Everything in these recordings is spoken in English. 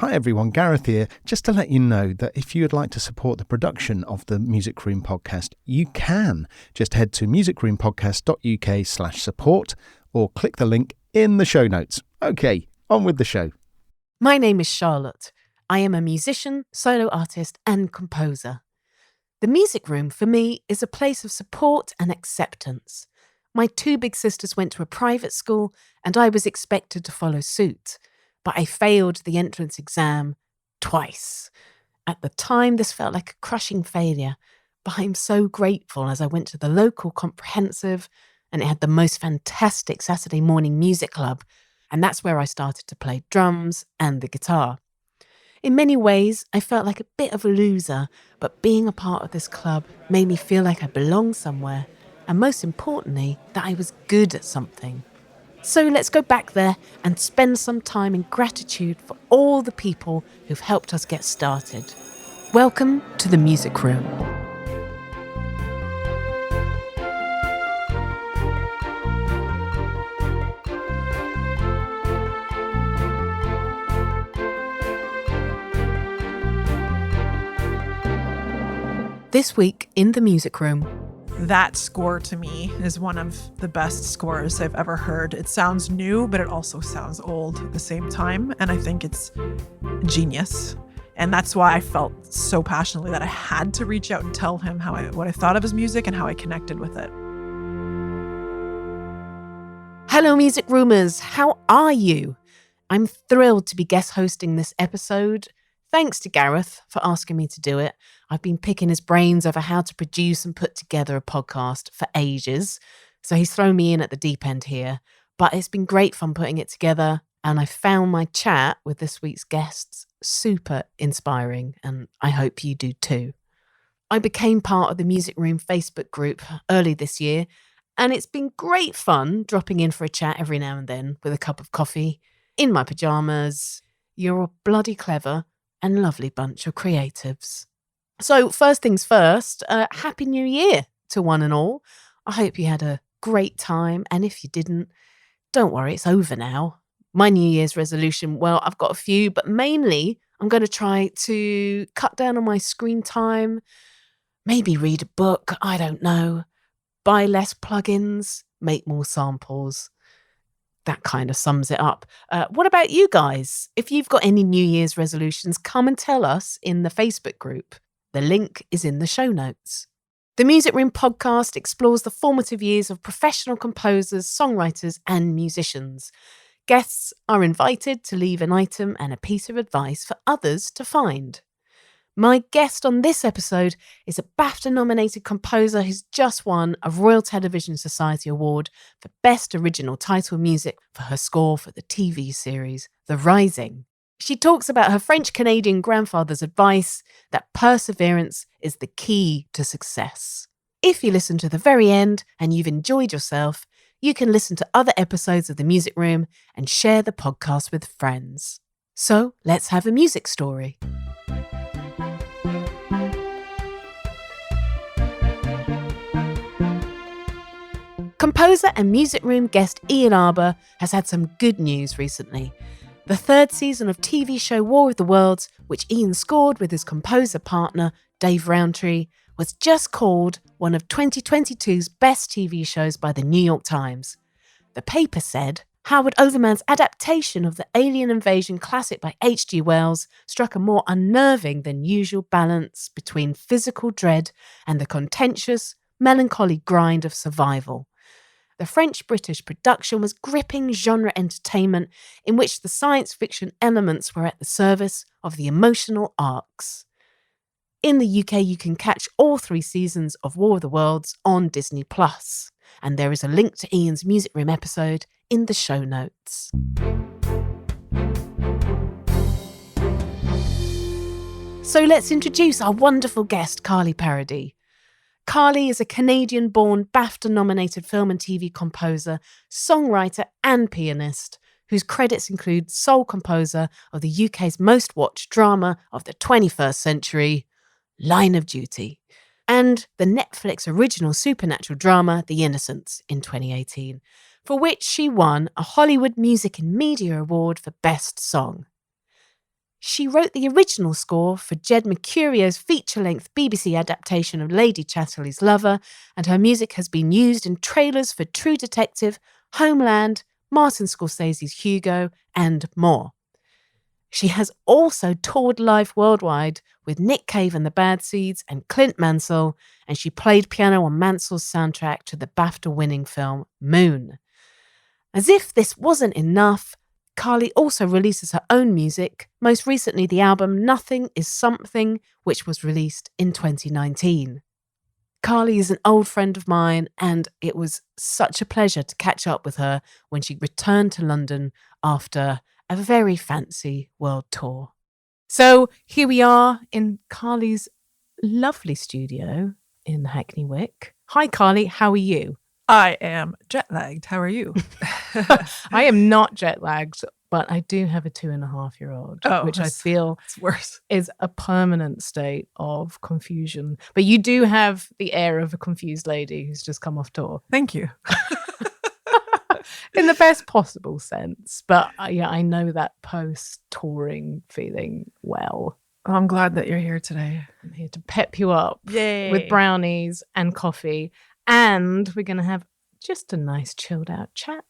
Hi everyone, Gareth here. Just to let you know that if you would like to support the production of the Music Room podcast, you can. Just head to musicroompodcast.uk/support or click the link in the show notes. Okay, on with the show. My name is Charlotte. I am a musician, solo artist and composer. The Music Room for me is a place of support and acceptance. My two big sisters went to a private school and I was expected to follow suit. But I failed the entrance exam twice. At the time, this felt like a crushing failure, but I'm so grateful as I went to the local comprehensive and it had the most fantastic Saturday morning music club, and that's where I started to play drums and the guitar. In many ways, I felt like a bit of a loser, but being a part of this club made me feel like I belonged somewhere, and most importantly, that I was good at something. So let's go back there and spend some time in gratitude for all the people who've helped us get started. Welcome to the Music Room. This week in the Music Room. That score to me is one of the best scores I've ever heard. It sounds new, but it also sounds old at the same time. And I think it's genius. And that's why I felt so passionately that I had to reach out and tell him what I thought of his music and how I connected with it. Hello, Music Roomers. How are you? I'm thrilled to be guest hosting this episode. Thanks to Gareth for asking me to do it. I've been picking his brains over how to produce and put together a podcast for ages. So he's thrown me in at the deep end here. But it's been great fun putting it together. And I found my chat with this week's guests super inspiring. And I hope you do too. I became part of the Music Room Facebook group early this year. And it's been great fun dropping in for a chat every now and then with a cup of coffee in my pajamas. You're a bloody clever and lovely bunch of creatives. So first things first, Happy New Year to one and all. I hope you had a great time. And if you didn't, don't worry, it's over now. My New Year's resolution, well, I've got a few, but mainly I'm going to try to cut down on my screen time, maybe read a book, I don't know, buy less plugins, make more samples. That kind of sums it up. What about you guys? If you've got any New Year's resolutions, come and tell us in the Facebook group. The link is in the show notes. The Music Room podcast explores the formative years of professional composers, songwriters, and musicians. Guests are invited to leave an item and a piece of advice for others to find. My guest on this episode is a BAFTA-nominated composer who's just won a Royal Television Society Award for Best Original Title Music for her score for the TV series The Rising. She talks about her French-Canadian grandfather's advice that perseverance is the key to success. If you listen to the very end and you've enjoyed yourself, you can listen to other episodes of The Music Room and share the podcast with friends. So let's have a music story. Composer and Music Room guest Ian Arbour has had some good news recently. The third season of TV show War of the Worlds, which Ian scored with his composer partner Dave Rowntree, was just called one of 2022's best TV shows by the New York Times. The paper said, Howard Overman's adaptation of the alien invasion classic by H.G. Wells struck a more unnerving than usual balance between physical dread and the contentious, melancholy grind of survival. The French-British production was gripping genre entertainment in which the science fiction elements were at the service of the emotional arcs. In the UK, you can catch all 3 seasons of War of the Worlds on Disney+, and there is a link to Ian's Music Room episode in the show notes. So let's introduce our wonderful guest, Carly Paradis. Carly is a Canadian-born BAFTA-nominated film and TV composer, songwriter and pianist, whose credits include sole composer of the UK's most-watched drama of the 21st century, Line of Duty, and the Netflix original supernatural drama The Innocents in 2018, for which she won a Hollywood Music and Media Award for Best Song. She wrote the original score for Jed Mercurio's feature-length BBC adaptation of Lady Chatterley's Lover, and her music has been used in trailers for True Detective, Homeland, Martin Scorsese's Hugo, and more. She has also toured live worldwide with Nick Cave and the Bad Seeds and Clint Mansell, and she played piano on Mansell's soundtrack to the BAFTA-winning film Moon. As if this wasn't enough, Carly also releases her own music, most recently the album Nothing Is Something, which was released in 2019. Carly is an old friend of mine, and it was such a pleasure to catch up with her when she returned to London after a very fancy world tour. So here we are in Carly's lovely studio in Hackney Wick. Hi Carly, how are you? I am jet lagged. How are you? I am not jet lagged, but I do have a 2.5-year-old, which I feel it's worse. Is a permanent state of confusion. But you do have the air of a confused lady who's just come off tour. Thank you. In the best possible sense. But yeah, I know that post-touring feeling well. Oh, I'm glad that you're here today. I'm here to pep you up. Yay. With brownies and coffee. And we're going to have just a nice chilled out chat.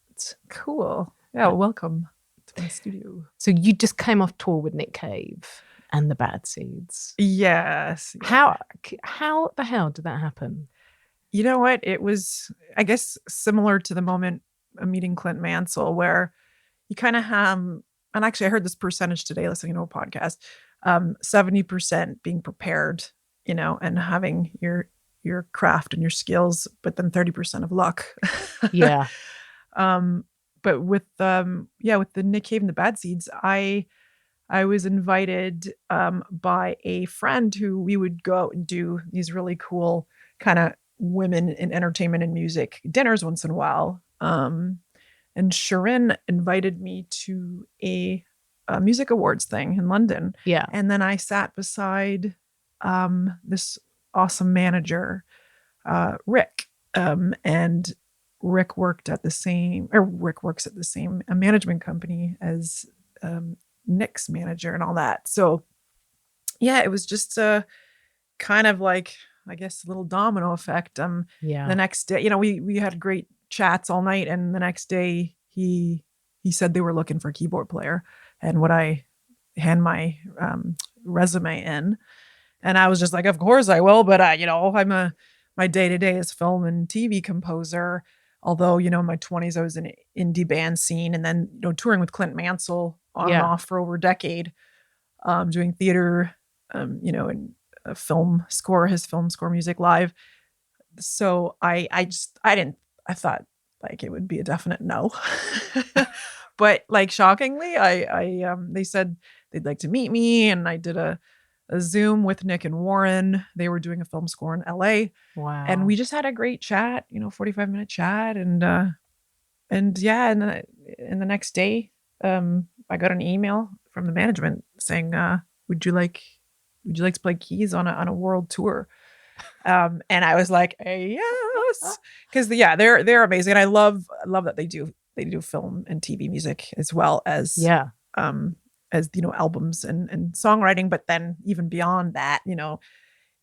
Cool. Yeah, welcome to my studio. So you just came off tour with Nick Cave and the Bad Seeds. Yes. How the hell did that happen? You know what? It was, I guess, similar to the moment of meeting Clint Mansell, where you kind of have, and actually I heard this percentage today listening to a podcast, 70% being prepared, and having your craft and your skills, but then 30% of luck. Yeah. But with the Nick Cave and the Bad Seeds, I was invited by a friend who we would go out and do these really cool kind of women in entertainment and music dinners once in a while. And Sharon invited me to a music awards thing in London. Yeah. And then I sat beside this awesome manager, Rick. And Rick works at the same management company as Nick's manager and all that. So yeah, it was just a kind of like, I guess, a little domino effect. The next day, we had great chats all night, and the next day he said they were looking for a keyboard player, and would I hand my resume in? And I was just like, of course I will, but my day-to-day is film and TV composer. Although, in my 20s, I was in an indie band scene, and then, touring with Clint Mansell on and off for over a decade, doing theater, and his film score music live. So I thought like it would be a definite no. But like shockingly, they said they'd like to meet me, and I did a Zoom with Nick and Warren. They were doing a film score in LA. Wow. And we just had a great chat, 45-minute chat. And the next day, I got an email from the management saying, would you like to play keys on a world tour? And I was like, yes, because they're amazing. And I love that they do film and TV music as well as, as albums and songwriting. But then even beyond that,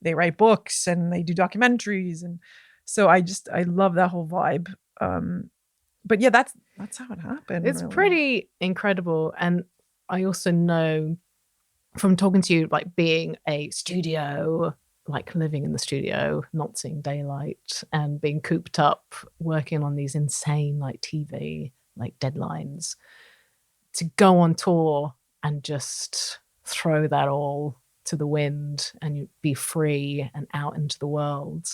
they write books and they do documentaries. And so I love that whole vibe. But yeah, that's how it happened. It's really pretty incredible. And I also know from talking to you, like being a studio, like living in the studio, not seeing daylight, and being cooped up, working on these insane like TV like deadlines, to go on tour and just throw that all to the wind and you be free and out into the world.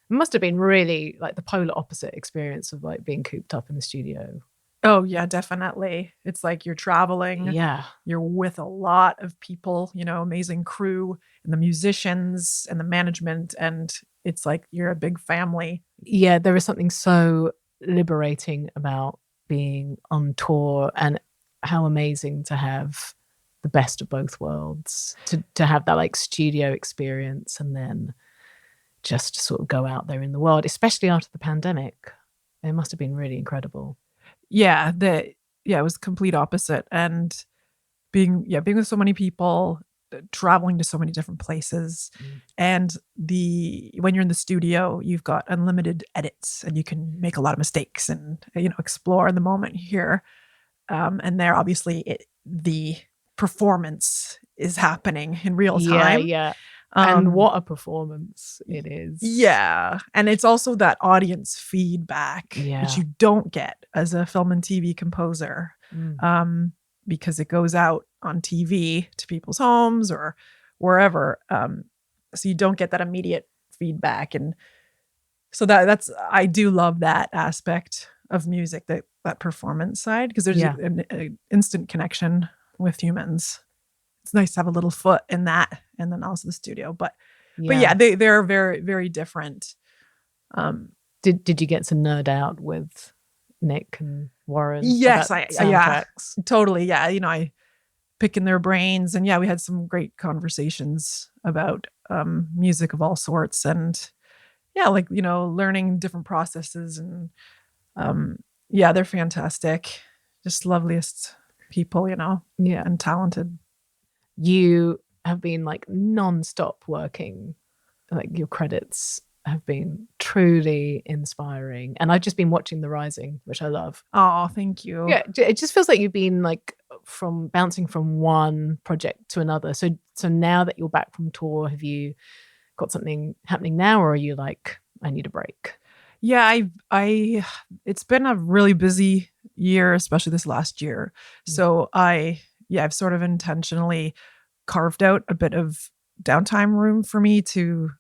It must have been really like the polar opposite experience of like being cooped up in the studio. Oh yeah, definitely. It's like you're traveling. Yeah. You're with a lot of people, amazing crew and the musicians and the management. And it's like you're a big family. Yeah, there is something so liberating about being on tour, and how amazing to have the best of both worlds, to have that like studio experience and then just sort of go out there in the world, especially after the pandemic. It must have been really incredible. Yeah, it was complete opposite. And being with so many people, traveling to so many different places. And when you're in the studio, you've got unlimited edits and you can make a lot of mistakes and, explore the moment here. And there, obviously, the performance is happening in real time. Yeah. And what a performance it is. Yeah. And it's also that audience feedback, which you don't get as a film and TV composer, because it goes out on TV to people's homes or wherever. So you don't get that immediate feedback. And so I do love that aspect of music, that performance side, because there's an instant connection with humans. It's nice to have a little foot in that, and then also the studio. But they're very, very different. Did you get to nerd out with Nick and Warren? Yes, totally. Yeah, I picking their brains, and we had some great conversations about music of all sorts, and learning different processes, and they're fantastic, just loveliest people, and talented. You have been like non-stop working, like your credits have been truly inspiring. And I've just been watching The Rising, which I love. Oh, thank you. Yeah, it just feels like you've been like bouncing from one project to another. So now that you're back from tour, have you got something happening now, or are you like, I need a break? Yeah, it's been a really busy year, especially this last year. So I've sort of intentionally carved out a bit of downtime room for me to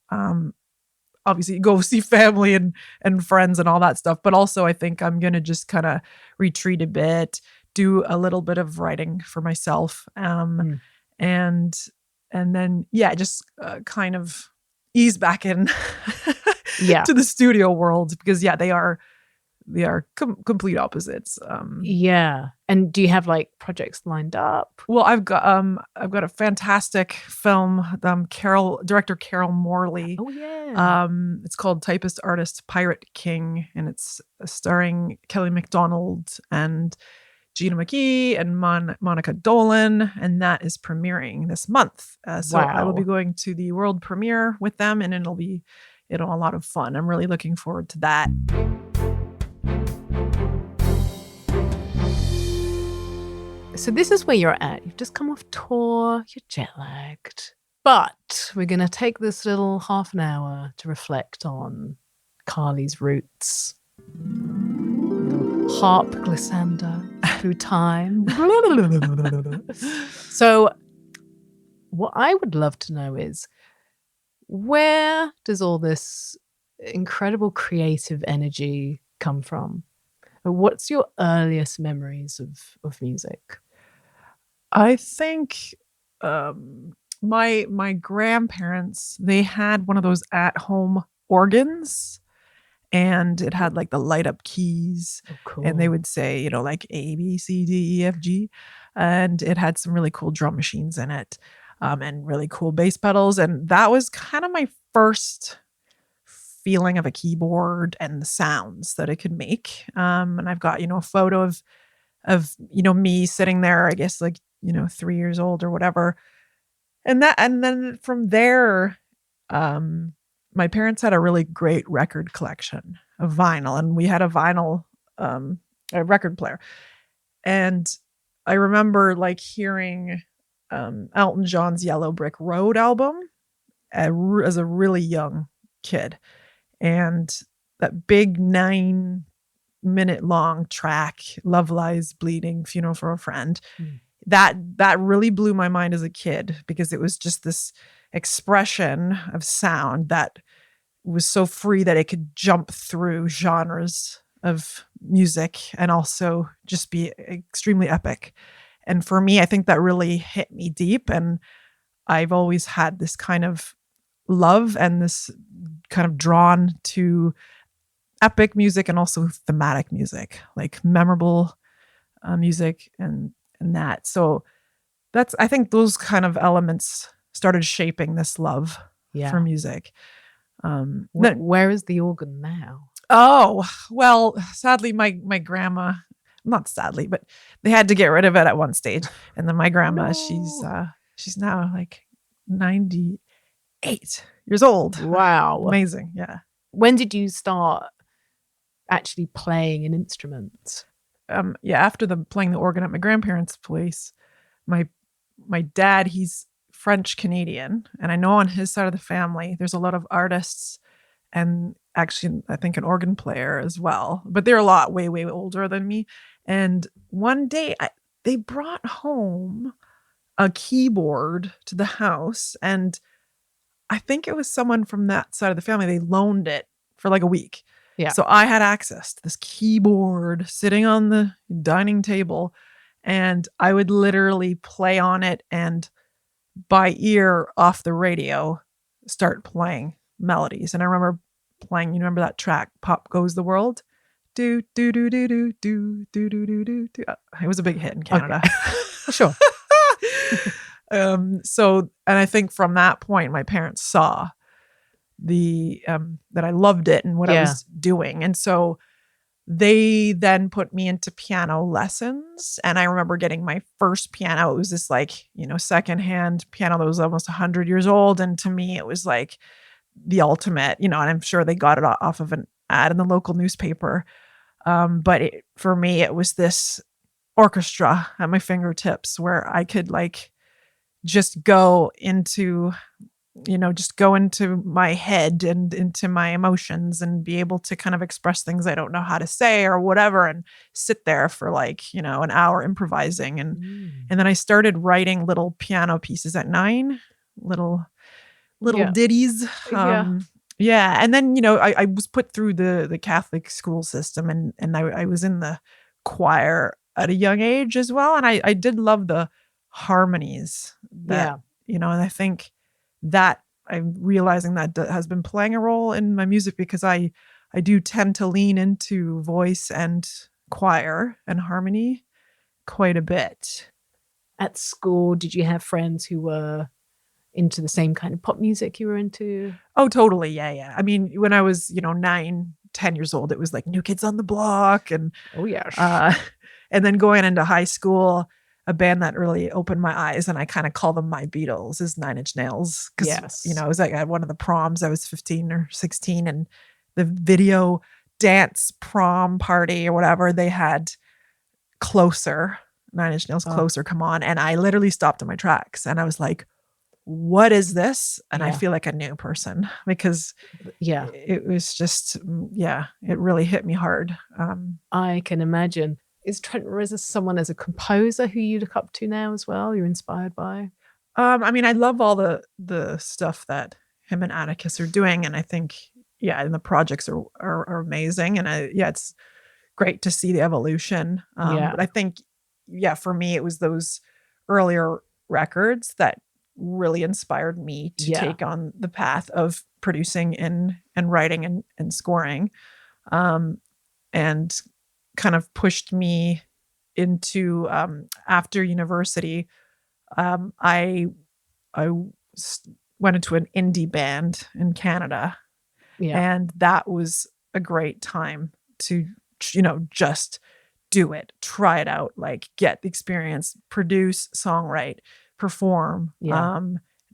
obviously go see family and friends and all that stuff. But also I think I'm going to just kind of retreat a bit, do a little bit of writing for myself. And then, just kind of ease back in to the studio world, because they are complete opposites. And do you have like projects lined up? Well, I've got a fantastic film, director Carol Morley. Oh yeah. It's called Typist Artist Pirate King, and it's starring Kelly MacDonald and Gina McKee and Monica Dolan, and that is premiering this month. So I will be going to the world premiere with them, and it'll be a lot of fun. I'm really looking forward to that. So this is where you're at. You've just come off tour, you're jet lagged. But we're going to take this little half an hour to reflect on Carly's roots. Harp glissando through time. So what I would love to know is, where does all this incredible creative energy come from? What's your earliest memories of music? I think my grandparents, they had one of those at-home organs, and it had like the light up keys. Oh, cool. And they would say, like A, B, C, D, E, F, G. And it had some really cool drum machines in it, and really cool bass pedals. And that was kind of my first feeling of a keyboard and the sounds that it could make. And I've got, a photo of me sitting there, I guess, like, 3 years old or whatever. And then from there, my parents had a really great record collection of vinyl, and we had a vinyl, a record player. And I remember like hearing Elton John's Yellow Brick Road album as a really young kid. And that big 9-minute long track, Love Lies Bleeding, Funeral for a Friend, that really blew my mind as a kid, because it was just this expression of sound that was so free that it could jump through genres of music and also just be extremely epic. And for me, I think that really hit me deep. And I've always had this kind of love and this kind of drawn to epic music and also thematic music, like memorable music and that. So I think those kind of elements started shaping this love for music. Where is the organ now? Oh, well, sadly, my grandma not sadly, but they had to get rid of it at one stage. And then my grandma, she's now like 98 years old. Wow. Amazing. Yeah. When did you start actually playing an instrument? After playing the organ at my grandparents' place, my dad, he's French Canadian, and I know on his side of the family there's a lot of artists, and actually I think an organ player as well, but they're a lot way older than me. And one day they brought home a keyboard to the house, and I think it was someone from that side of the family. They loaned it for like a week. Yeah. So I had access to this keyboard sitting on the dining table, and I would literally play on it and by ear off the radio start playing melodies. And I remember playing, you remember that track, Pop Goes the World? Do do do do do do do do do do do. It was a big hit in Canada. Okay. Sure. So, and I think from that point, my parents saw that I loved it and what I was doing. And so they then put me into piano lessons. And I remember getting my first piano. It was this like, secondhand piano that was almost 100 years old. And to me, it was like the ultimate, and I'm sure they got it off of an ad in the local newspaper. But for me, it was this orchestra at my fingertips where I could like just go into my head and into my emotions and be able to kind of express things I don't know how to say or whatever, and sit there for like, an hour improvising. And then I started writing little piano pieces at 9, little ditties. And then, I was put through the Catholic school system, and I was in the choir at a young age as well. And I did love the harmonies that, and I think that I'm realizing that has been playing a role in my music, because I do tend to lean into voice and choir and harmony quite a bit. At school, did you have friends who were into the same kind of pop music you were into? Oh, totally. Yeah. I mean, when I was, 9, 10 years old, it was like New Kids on the Block. And and then going into high school, a band that really opened my eyes, and I kind of call them my Beatles, is 9 Inch Nails. Because, I was like at one of the proms, I was 15 or 16, and the video dance prom party or whatever, they had Closer, 9 Inch Nails Closer come on. And I literally stopped in my tracks, and I was like, what is this? And I feel like a new person, because it was just, it really hit me hard. I can imagine. Is Trent Reznor someone as a composer who you look up to now as well? You're inspired by? I mean, I love all the stuff that him and Atticus are doing. And I think, and the projects are amazing. And it's great to see the evolution. But I think, for me, it was those earlier records that really inspired me to take on the path of producing and writing and scoring. And kind of pushed me into after university. I went into an indie band in Canada, and that was a great time to just do it, try it out, like get the experience, produce, songwrite, perform,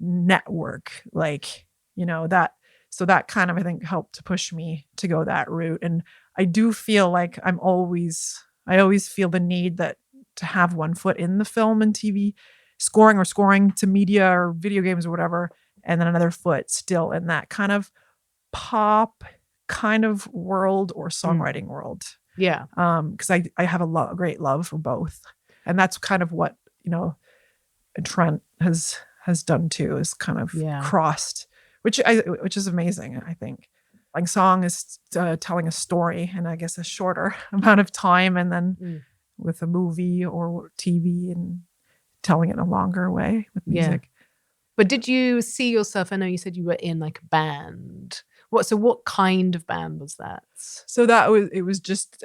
network, like that. So that kind of, I think, helped to push me to go that route. And I do feel like I always feel the need to have one foot in the film and TV scoring, or scoring to media or video games or whatever, and then another foot still in that kind of pop kind of world or songwriting world. Yeah. Because I have a great love for both. And that's kind of what, Trent has done too, is kind of crossed, which is amazing, I think. Like, song is telling a story in, I guess, a shorter amount of time, and then with a movie or TV, and telling it in a longer way with music. But did you see yourself? I know you said you were in like a band. What kind of band was that? So it was just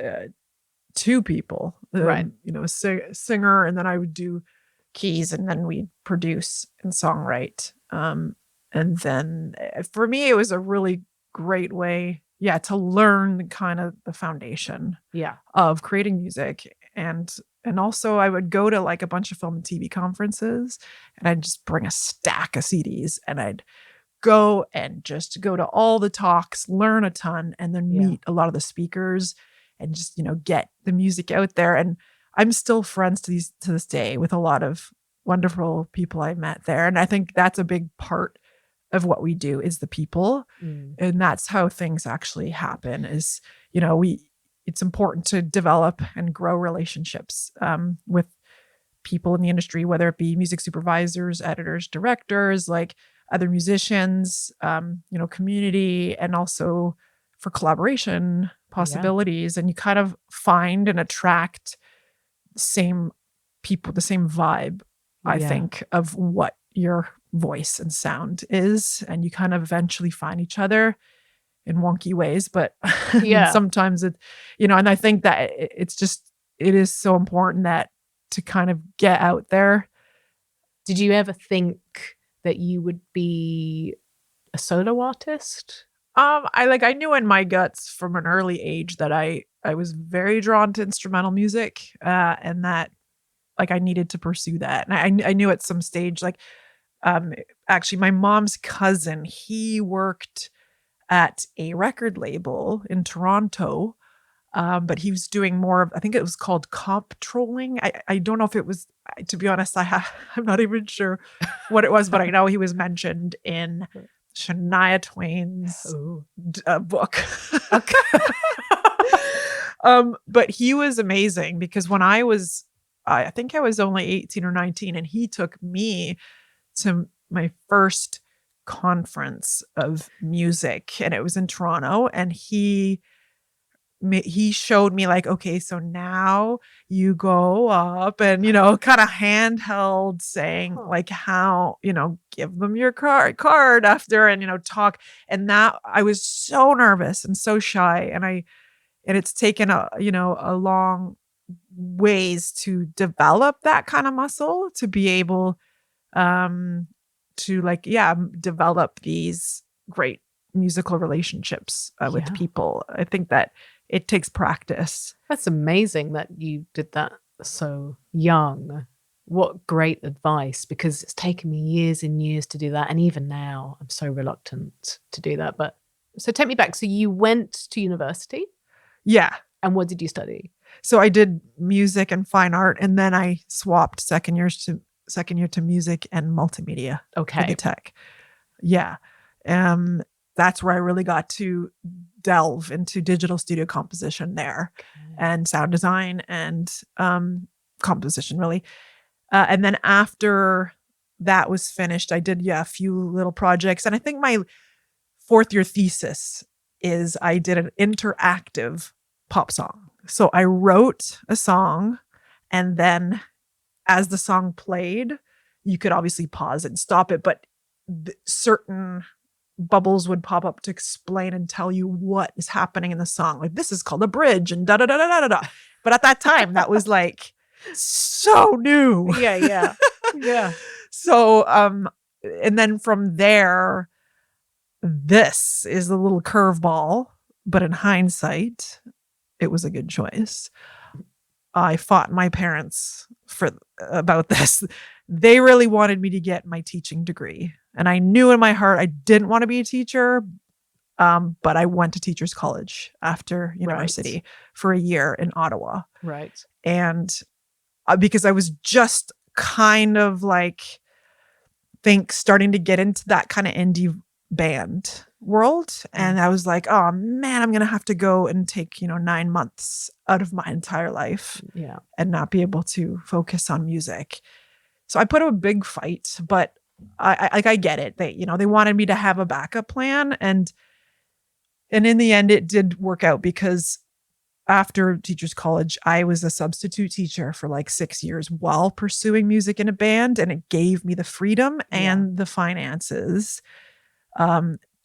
2 people, right? A singer, and then I would do keys, and then we'd produce and songwrite. And then for me, it was a really great way, to learn kind of the foundation of creating music. And also I would go to like a bunch of film and TV conferences, and I'd just bring a stack of CDs, and I'd go to all the talks, learn a ton, and then meet a lot of the speakers and just, get the music out there. And I'm still friends to this day with a lot of wonderful people I met there. And I think that's a big part of what we do is the people. And that's how things actually happen is, it's important to develop and grow relationships with people in the industry, whether it be music supervisors, editors, directors, like other musicians, community, and also for collaboration possibilities. And you kind of find and attract same people, the same vibe, I think, of what your voice and sound is. And you kind of eventually find each other in wonky ways, but sometimes it, and I think that it is so important that to kind of get out there. Did you ever think that you would be a solo artist? I knew in my guts from an early age that I was very drawn to instrumental music, and that like I needed to pursue that. And I knew at some stage, like, actually my mom's cousin, he worked at a record label in Toronto, but he was doing more of, I think it was called comptrolling. I don't know if it was, to be honest, I'm not even sure what it was, but I know he was mentioned in Shania Twain's book. Okay. But he was amazing because when I think I was only 18 or 19, and he took me to my first conference of music, and it was in Toronto, and he showed me like, okay, so now you go up and, kind of handheld saying like how, give them your card after and, talk. And that I was so nervous and so shy. And it's taken a long ways to develop that kind of muscle to be able to develop these great musical relationships with people. I think that it takes practice. That's amazing that you did that so young. What great advice, because it's taken me years and years to do that. And even now I'm so reluctant to do that. But so take me back. So you went to university? Yeah. And what did you study? So I did music and fine art, and then I swapped second year to music and multimedia. Okay. For the tech. Yeah. That's where I really got to delve into digital studio composition there, and sound design and composition really. And then after that was finished, I did a few little projects. And I think my fourth year thesis is I did an interactive pop song. So I wrote a song, and then as the song played, you could obviously pause and stop it, but certain bubbles would pop up to explain and tell you what is happening in the song. Like, this is called a bridge and da da da da da da. But at that time, that was like so new. Yeah. So, and then from there, this is a little curveball, but in hindsight, it was a good choice. I fought my parents about this. They really wanted me to get my teaching degree. And I knew in my heart I didn't want to be a teacher, but I went to teachers college after university for a year in Ottawa. Right. And because I was just kind of like, starting to get into that kind of indie band world. And I was like, oh man, I'm going to have to go and take, 9 months out of my entire life and not be able to focus on music. So I put up a big fight, but I get it. They wanted me to have a backup plan, and in the end it did work out, because after teachers college, I was a substitute teacher for like 6 years while pursuing music in a band. And it gave me the freedom and the finances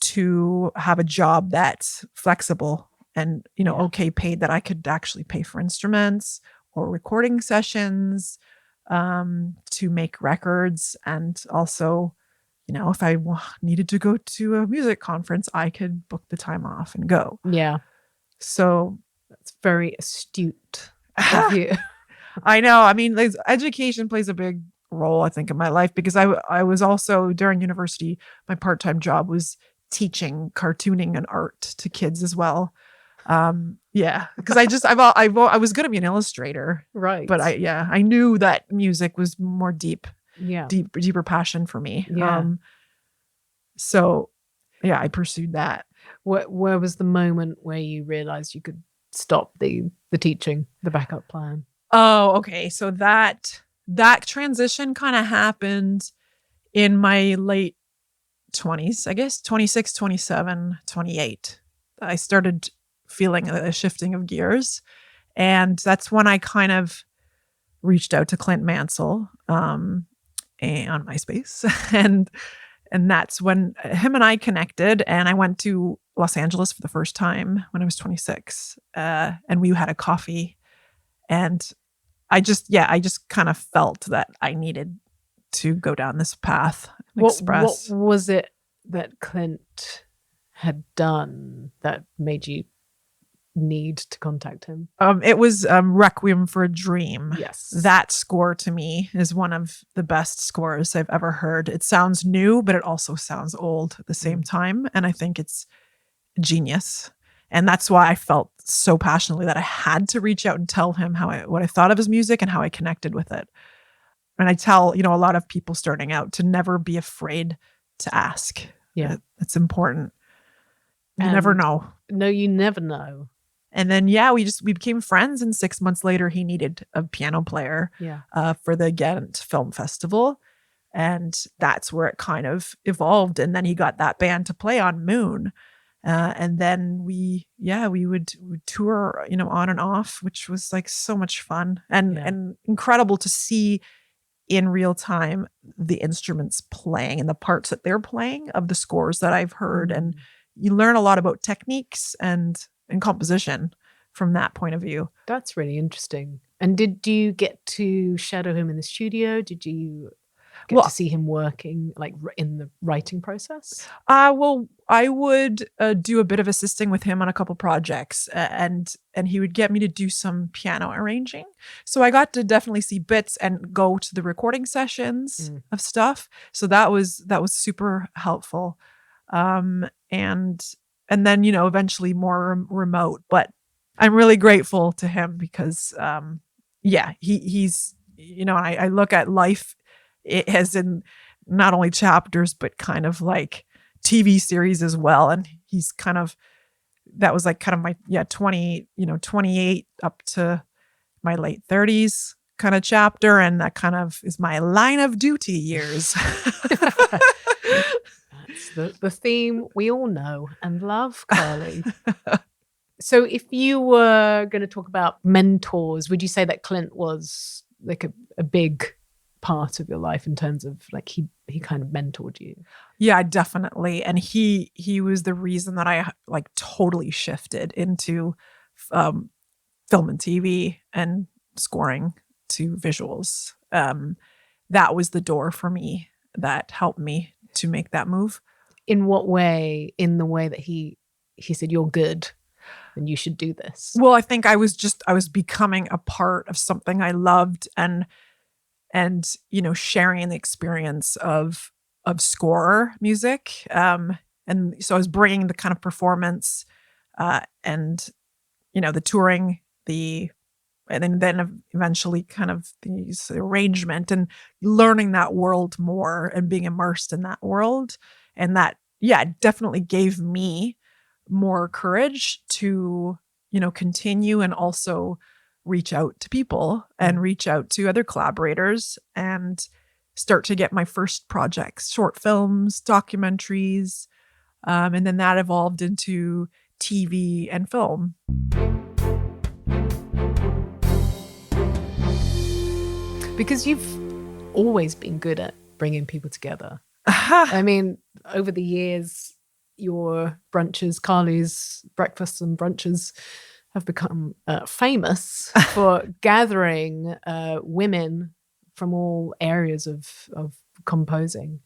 to have a job that's flexible and, okay paid, that I could actually pay for instruments or recording sessions, to make records. And also, if I needed to go to a music conference, I could book the time off and go. Yeah. So that's very astute of you. I know. I mean, education plays a big role, I think, in my life because I was also during university, my part-time job was teaching cartooning and art to kids as well. Yeah, because I was going to be an illustrator, Right. but I knew that music was more Yeah. deeper passion for me. Yeah. So yeah, I pursued that. Where was the moment where you realized you could stop the teaching, the backup plan? Oh, okay. So that transition kind of happened in my late 20s, I guess, 26, 27, 28. I started feeling a shifting of gears. And that's when I kind of reached out to Clint Mansell and on MySpace. And that's when him and I connected. And I went to Los Angeles for the first time when I was 26. And we had a coffee. And I just kind of felt that I needed to go down this path and express. What was it that Clint had done that made you need to contact him? It was Requiem for a Dream. Yes. That score to me is one of the best scores I've ever heard. It sounds new, but it also sounds old at the same time. And I think it's genius. And that's why I felt so passionately that I had to reach out and tell him what I thought of his music and how I connected with it. And I tell, a lot of people starting out to never be afraid to ask. Yeah. It's important. You never know. No, you never know. And then, we became friends. And 6 months later, he needed a piano player for the Ghent Film Festival. And that's where it kind of evolved. And then he got that band to play on Moon. And then we would tour, on and off, which was like so much fun and incredible to see in real time the instruments playing and the parts that they're playing of the scores that I've heard. And you learn a lot about techniques and composition from that point of view. That's really interesting. And did you get to shadow him in the studio? Did you get to see him working, like in the writing process? Well, I would do a bit of assisting with him on a couple projects, and he would get me to do some piano arranging. So I got to definitely see bits and go to the recording sessions of stuff. So that was super helpful. And then, eventually more remote, but I'm really grateful to him because, he's, and I look at life as in not only chapters, but kind of like TV series as well. And he's that was like kind of my, 28 up to my late 30s kind of chapter. And that kind of is my line of duty years. That's the theme we all know and love, Carly. So if you were going to talk about mentors, would you say that Clint was like a big part of your life in terms of like he kind of mentored you? Yeah, definitely. And he was the reason that I like totally shifted into film and TV and scoring to visuals. That was the door for me that helped me to make that move. In what way? In the way that he said, you're good and you should do this? Well, I think I was becoming a part of something I loved and sharing the experience of score music. And so I was bringing the kind of performance and the touring, and then eventually kind of the arrangement and learning that world more and being immersed in that world. And that, it definitely gave me more courage to, continue and also reach out to people and reach out to other collaborators and start to get my first projects, short films, documentaries. And then that evolved into TV and film. Because you've always been good at bringing people together. I mean, over the years, your brunches, Carly's breakfasts and brunches, have become famous for gathering women from all areas of composing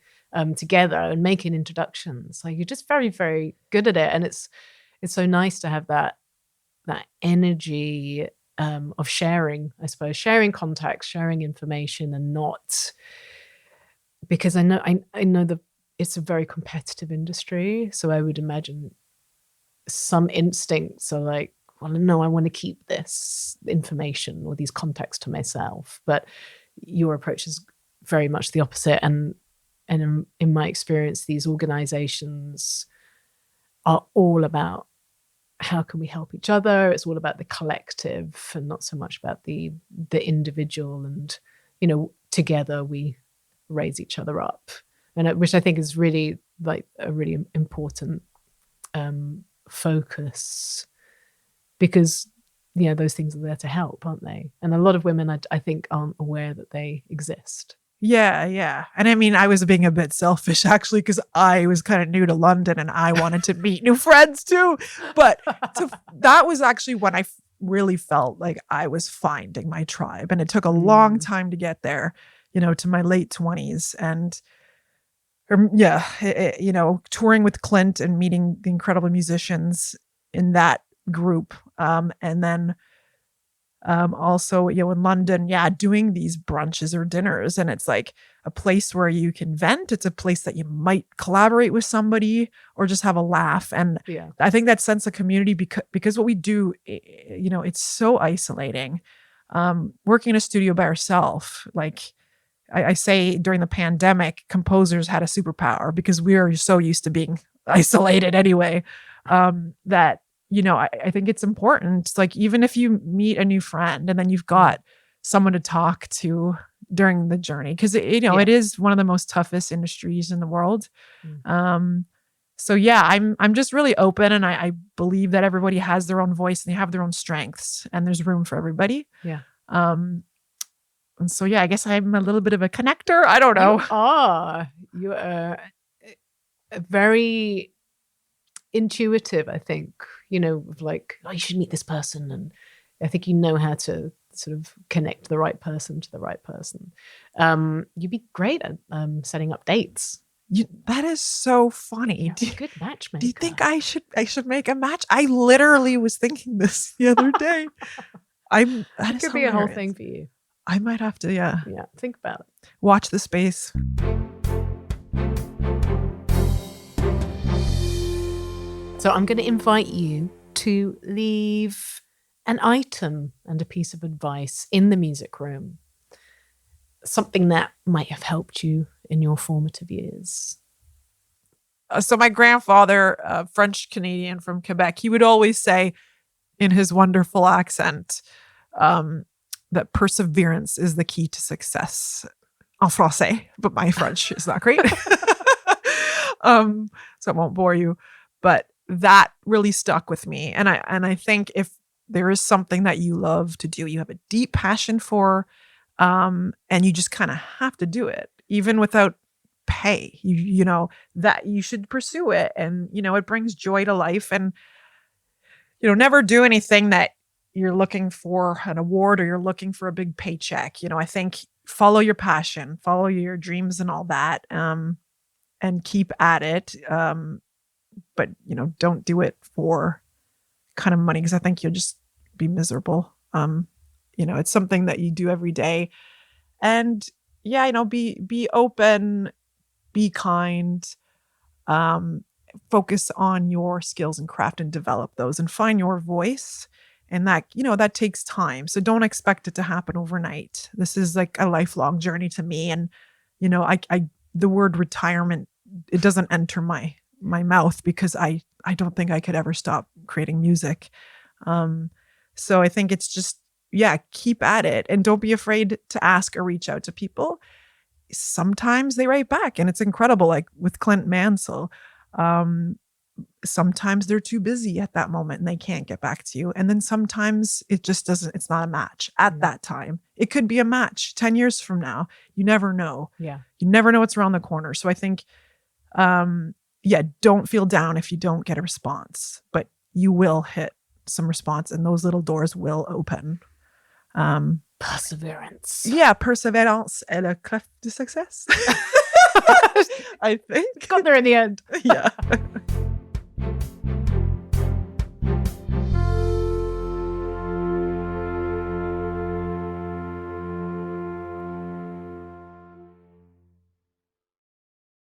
together and making introductions. Like, you're just very, very good at it, and it's so nice to have that energy of sharing, I suppose, sharing contacts, sharing information, and not, because I know that it's a very competitive industry. So I would imagine some instincts are like, well, no, I want to keep this information or these contacts to myself. But your approach is very much the opposite. And in my experience, these organizations are all about how can we help each other. It's all about the collective and not so much about the individual. And, together we raise each other up. And which I think is really like a really important focus, because those things are there to help, aren't they? And a lot of women I think aren't aware that they exist. Yeah. And I mean, I was being a bit selfish actually, because I was kind of new to London and I wanted to meet new friends too. But that was actually when I really felt like I was finding my tribe. And it took a long time to get there, to my late 20s. And touring with Clint and meeting the incredible musicians in that group. And then also, in London, doing these brunches or dinners. And it's like a place where you can vent. It's a place that you might collaborate with somebody or just have a laugh. And I think that sense of community, because what we do, it's so isolating. Working in a studio by yourself, like I say during the pandemic, composers had a superpower because we are so used to being isolated anyway, that I think it's important. It's like, even if you meet a new friend and then you've got someone to talk to during the journey, because it is one of the most toughest industries in the world. So I'm just really open, and I believe that everybody has their own voice and they have their own strengths, and there's room for everybody. And so I guess I'm a little bit of a connector. I don't know. You are very intuitive, I think, of like, you should meet this person. And I think you know how to sort of connect the right person to the right person. You'd be great at setting up dates. That is so funny. Good matchmaker. Do you think I should make a match? I literally was thinking this the other day. That could be a whole thing for you. I might have to, Yeah, think about it. Watch the space. So I'm going to invite you to leave an item and a piece of advice in the music room. Something that might have helped you in your formative years. So my grandfather, French Canadian from Quebec, he would always say in his wonderful accent, that perseverance is the key to success. En français, but my French is not great. So I won't bore you, but that really stuck with me. And I think if there is something that you love to do, you have a deep passion for, and you just kind of have to do it, even without pay, that you should pursue it. And, it brings joy to life. And, never do anything that you're looking for an award or you're looking for a big paycheck. I think follow your passion, follow your dreams and all that, and keep at it. But, don't do it for kind of money, because I think you'll just be miserable. It's something that you do every day. And be open, be kind, focus on your skills and craft and develop those and find your voice. And that, that takes time. So don't expect it to happen overnight. This is like a lifelong journey to me. And, the word retirement, it doesn't enter my mouth, because I don't think I could ever stop creating music. So I think it's just, keep at it, and don't be afraid to ask or reach out to people. Sometimes they write back and it's incredible. Like with Clint Mansell, sometimes they're too busy at that moment and they can't get back to you. And then sometimes it just it's not a match at that time. It could be a match 10 years from now. You never know. Yeah. You never know what's around the corner. So I think, don't feel down if you don't get a response, but you will hit some response and those little doors will open. Perseverance. Yeah. Perseverance est la clé du success. I think. Got there in the end. Yeah.